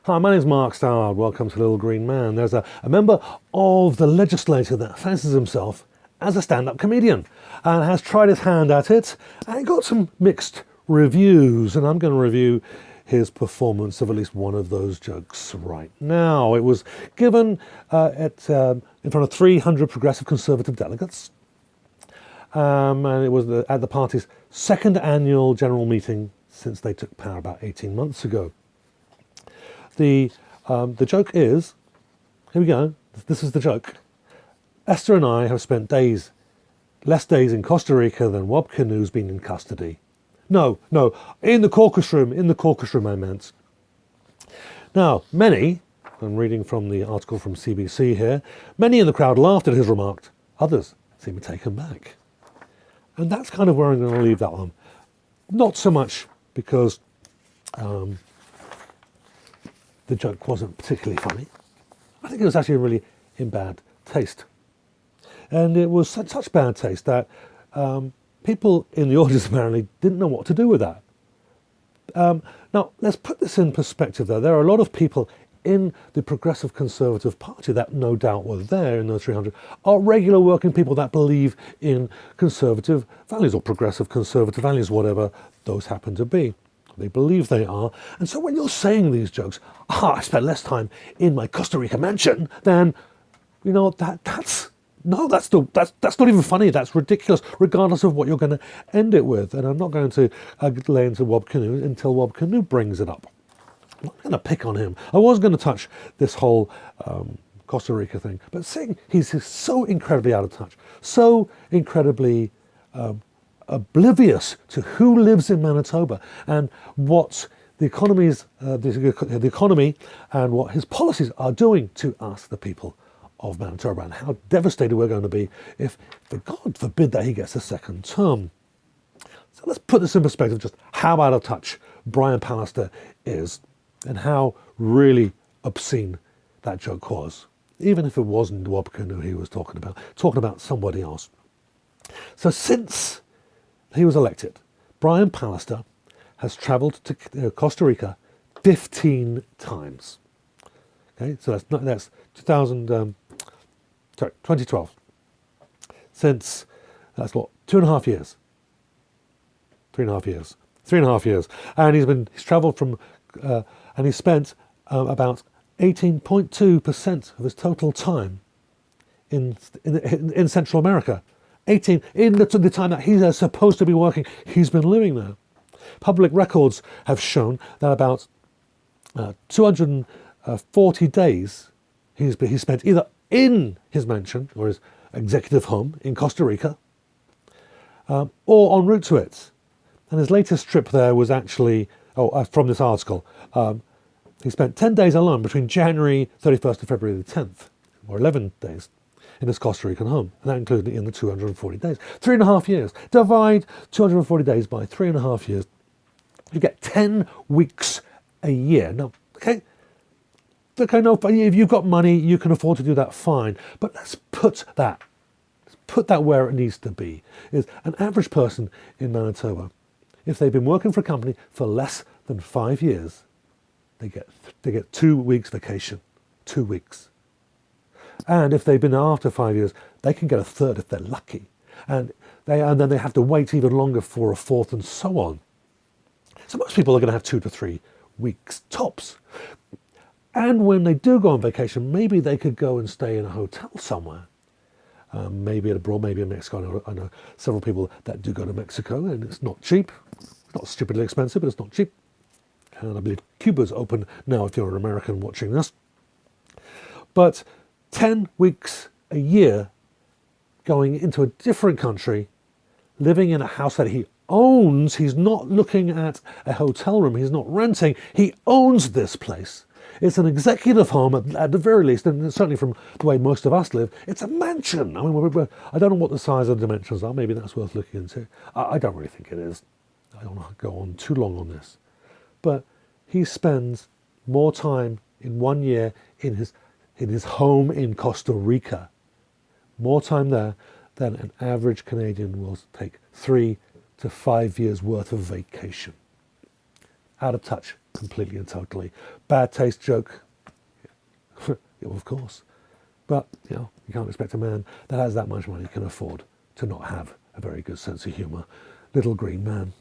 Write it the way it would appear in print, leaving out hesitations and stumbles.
Hi, my name is Mark Stallard. Welcome to Little Green Man. There's a member of the legislature that fancies himself as a stand-up comedian and has tried his hand at it and got some mixed reviews. And I'm going to review his performance of at least one of those jokes right now. It was given in front of 300 progressive conservative delegates. And it was at the party's second annual general meeting since they took power about 18 months ago. The joke is, here we go, this is the joke. Esther and I have spent less days in Costa Rica than Wob Canoe's been in custody. No, in the caucus room I meant. Now, many, I'm reading from the article from CBC here, many in the crowd laughed at his remark. Others seemed taken back. And that's kind of where I'm going to leave that one. Not so much because the joke wasn't particularly funny. I think it was actually really in bad taste. And it was such bad taste that people in the audience apparently didn't know what to do with that. Now, let's put this in perspective though. There are a lot of people in the Progressive Conservative Party that no doubt were there in those 300 are regular working people that believe in conservative values or progressive conservative values, whatever those happen to be. They believe they are. And so when you're saying these jokes, I spent less time in my Costa Rica mansion than, you know, that's not even funny. That's ridiculous, regardless of what you're going to end it with. And I'm not going to lay into Wob Canoe until Wob Canoe brings it up. I'm not going to pick on him. I was going to touch this whole Costa Rica thing, but seeing he's so incredibly out of touch, so incredibly oblivious to who lives in Manitoba and what the economy and what his policies are doing to us, the people of Manitoba, and how devastated we're going to be if, God forbid, that he gets a second term. So let's put this in perspective, just how out of touch Brian Pallister is and how really obscene that joke was, even if it wasn't Wob Canoe he was talking about somebody else. So since he was elected, Brian Pallister has travelled to Costa Rica 15 times. Okay, so that's 2012. Since that's what 2.5 years, 3.5 years, 3.5 years, and he's travelled from and he spent about 18.2% of his total time in Central America. 18 in the time that he's supposed to be working, he's been living there. Public records have shown that about 240 days he spent either in his mansion or his executive home in Costa Rica, or en route to it. And his latest trip there was actually, from this article, he spent 10 days alone between January 31st and February the 10th, or 11 days. In his Costa Rican home, and that included in the 240 days. 3.5 years. Divide 240 days by 3.5 years. You get 10 weeks a year. Now, okay, no, if you've got money, you can afford to do that, fine. But let's put that where it needs to be. Is an average person in Manitoba, if they've been working for a company for less than 5 years, they get 2 weeks vacation. 2 weeks. And if they've been there after 5 years, they can get a third if they're lucky. And then they have to wait even longer for a fourth and so on. So most people are going to have 2 to 3 weeks tops. And when they do go on vacation, maybe they could go and stay in a hotel somewhere. Maybe abroad, maybe in Mexico. I know several people that do go to Mexico, and it's not cheap. It's not stupidly expensive, but it's not cheap. And I believe Cuba's open now if you're an American watching this. But 10 weeks a year going into a different country, living in a house that he owns. He's not looking at a hotel room. He's not renting. He owns this place. It's an executive home at the very least, and certainly from the way most of us live, it's a mansion. I mean, I don't know what the size of the dimensions are. Maybe that's worth looking into. I don't really think it is. I don't want to go on too long on this. But he spends more time in 1 year in his home in Costa Rica, more time there than an average Canadian will take 3 to 5 years worth of vacation. Out of touch. completely and totally. Bad taste joke, yeah, of course. But, you can't expect a man that has that much money can afford to not have a very good sense of humour. Little green man.